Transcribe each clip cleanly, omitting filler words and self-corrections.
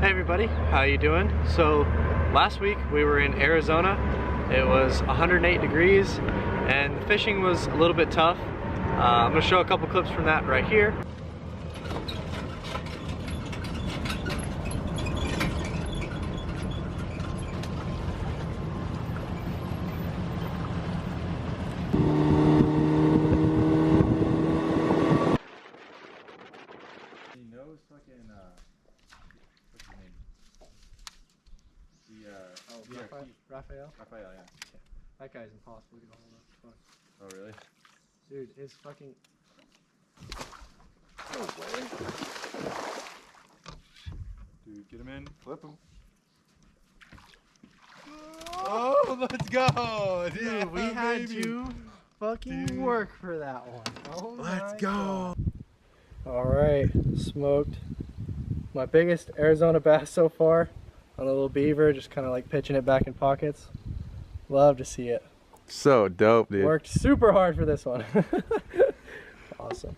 Hey everybody, how you doing? So last week we were in Arizona. It was 108 degrees and the fishing was a little bit tough. I'm going to show a couple clips from that right here. Raphael? Raphael, yeah. That guy's impossible to get a hold of. Oh, really? Dude, it's fucking... No way. Dude, get him in. Flip him. Oh, let's go! Dude, Yeah, we had baby. to fucking work for that one. Oh Let's my go! Alright, smoked my biggest Arizona bass so far on a little beaver, just kind of like pitching it back in pockets. Love to see it. So dope, dude. Worked super hard for this one. Awesome.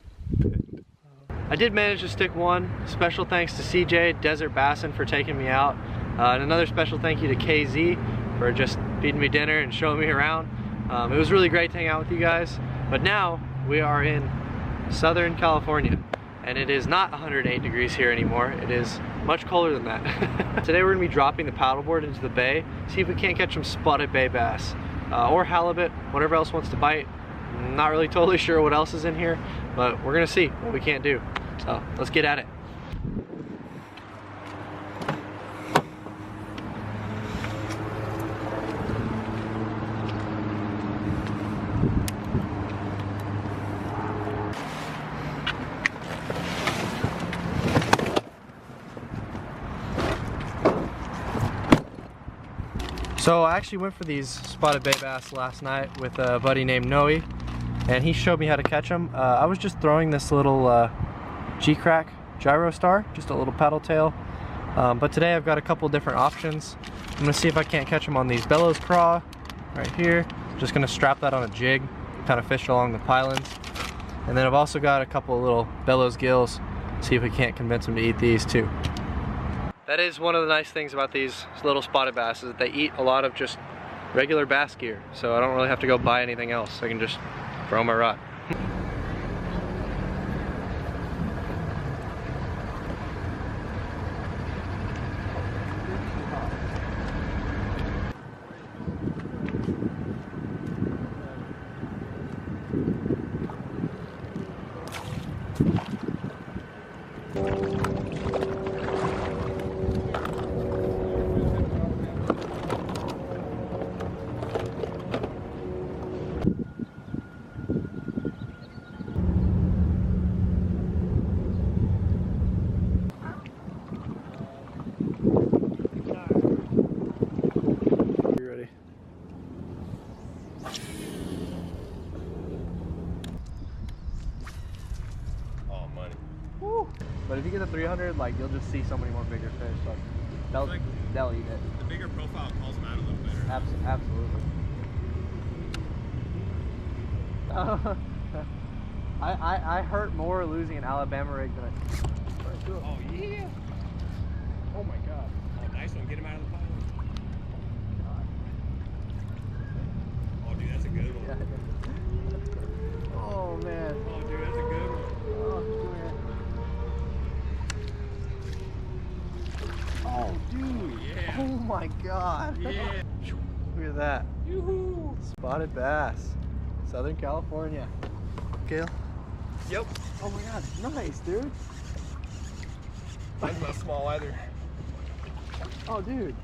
I did manage to stick one. Special thanks to CJ, Desert Bassin, for taking me out. And another special thank you to KZ for just feeding me dinner and showing me around. It was really great to hang out with you guys. But now we are in Southern California. And it is not 108 degrees here anymore. It is much colder than that. Today we're gonna be dropping the paddleboard into the bay, see if we can't catch some spotted bay bass, or halibut, whatever else wants to bite. I'm not really totally sure what else is in here, but we're gonna see what we can't do. So let's get at it. So I actually went for these spotted bay bass last night with a buddy named Noe, and he showed me how to catch them. I was just throwing this little G-Crack gyro star, just a little paddle tail. But today I've got a couple different options. I'm gonna see if I can't catch them on these bellows craw right here. Just gonna strap that on a jig, kind of fish along the pylons. And then I've also got a couple of little bellows gills. See if we can't convince them to eat these too. That is one of the nice things about these little spotted bass, is that they eat a lot of just regular bass gear. So I don't really have to go buy anything else. I can just throw my rod. But if you get the 300, like, you'll just see so many more bigger fish. Like, they'll eat it. The bigger profile calls them out a little better. Absolutely. I hurt more losing an Alabama rig than I. Oh yeah. Oh my god. Oh, nice one. Get him out of the pile. Oh dude, that's a good one. Yeah. Oh man. Oh dude, that's a good one. Oh dude. Yeah. Oh my god. Yeah. Look at that. Yoo-hoo. Spotted bass. Southern California. Gale? Yep. Oh my god. Nice, dude. Mine's not small either. Oh dude.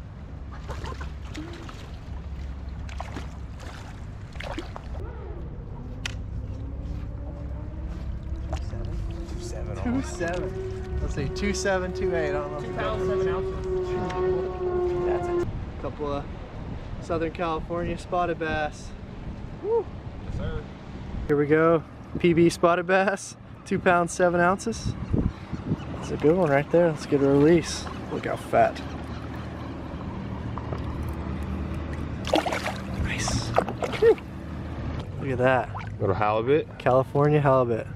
Two seven. Let's see, 2.7, 2.8. I don't know. 2 pounds, 7 ounces. That's it. Couple of Southern California spotted bass. Woo. Yes, sir. Here we go. PB spotted bass. 2 pounds, 7 ounces. That's a good one right there. Let's get a release. Look how fat. Nice. Whew. Look at that. Little halibut. California halibut.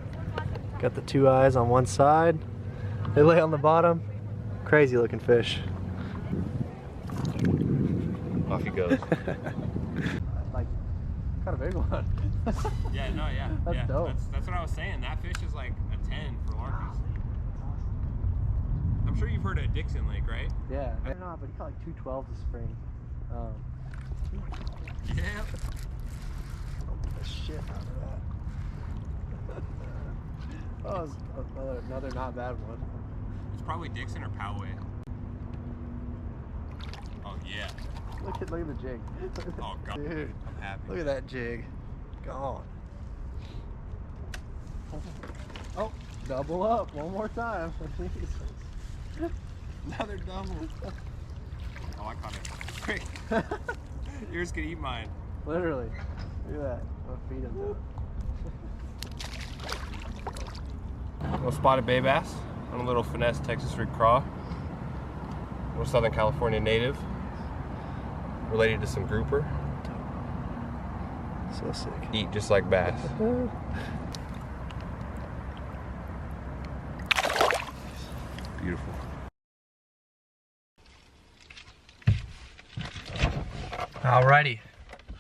Got the 2 eyes on one side. They lay on the bottom. Crazy looking fish. Off he goes. Like, kind of big one. Yeah, no, yeah. That's yeah. dope. That's what I was saying. That fish is like a 10 for larkies. I'm sure you've heard of Dixon Lake, right? Yeah. I don't know, but he caught like 212 this spring. Yeah. The shit out of that. Oh, it's another not bad one. It's probably Dixon or Poway. Oh yeah. Look at the jig. Oh god. Dude, I'm happy. look at that jig. Gone. Oh, double up one more time. Jesus. Another double. Oh, I caught it. Quick. Yours could eat mine. Literally. Look at that. I'll feed him to it. Little spotted bay bass on a little finesse Texas rig craw. Little Southern California native. Related to some grouper. So sick. Eat just like bass. Beautiful. Alrighty.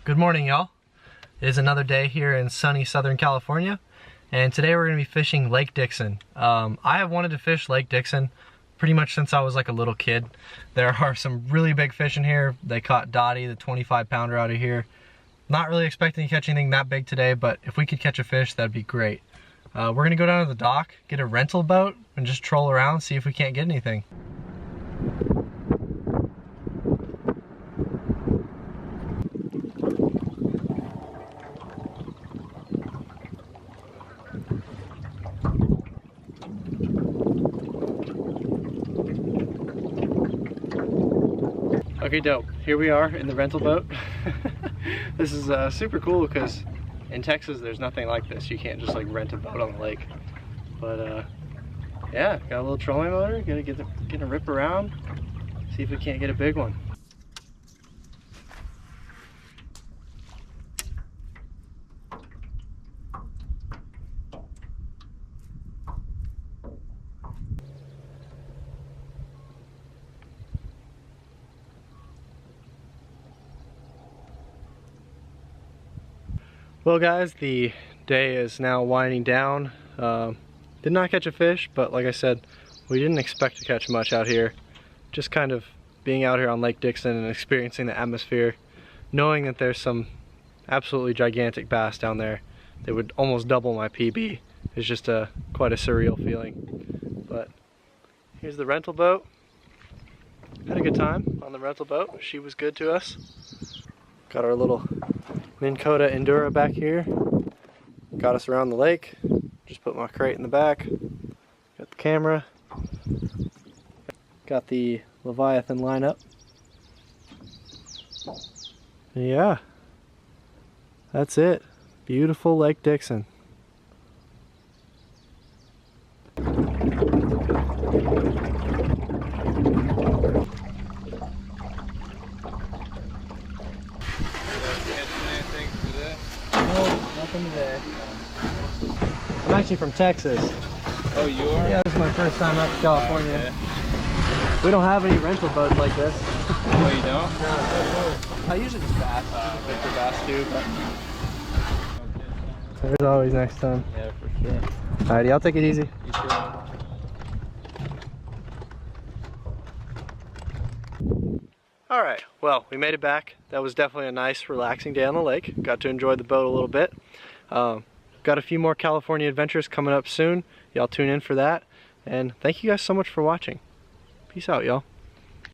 Good morning, y'all. It is another day here in sunny Southern California, and today we're going to be fishing Lake Dixon. I have wanted to fish Lake Dixon pretty much since I was like a little kid. There are some really big fish in here. They caught Dottie, the 25-pounder out of here. Not really expecting to catch anything that big today, but if we could catch a fish, that'd be great. We're going to go down to the dock, get a rental boat, and just troll around, see if we can't get anything. Okay, dope. Here we are in the rental boat. This is super cool because in Texas there's nothing like this. You can't just like rent a boat on the lake. But yeah, got a little trolling motor. Gonna get a rip around. See if we can't get a big one. Well guys, the day is now winding down. Did not catch a fish, but like I said, we didn't expect to catch much out here. Just kind of being out here on Lake Dixon and experiencing the atmosphere, knowing that there's some absolutely gigantic bass down there that would almost double my PB is just quite a surreal feeling. But here's the rental boat. Had a good time on the rental boat. She was good to us. Got our little Minn Kota Endura back here. Got us around the lake. Just put my crate in the back. Got the camera. Got the Leviathan lineup. Yeah. That's it. Beautiful Lake Dixon. Nothing today. I'm actually from Texas. Oh, you are? Yeah, this is my first time out to California. Okay. We don't have any rental boats like this. Oh, you don't? I usually just bass, Victor bass too, but there's always next time. Yeah, for sure. Alrighty, I'll take it easy. You sure? Alright, well, we made it back. That was definitely a nice, relaxing day on the lake. Got to enjoy the boat a little bit. Got a few more California adventures coming up soon. Y'all tune in for that. And thank you guys so much for watching. Peace out, y'all.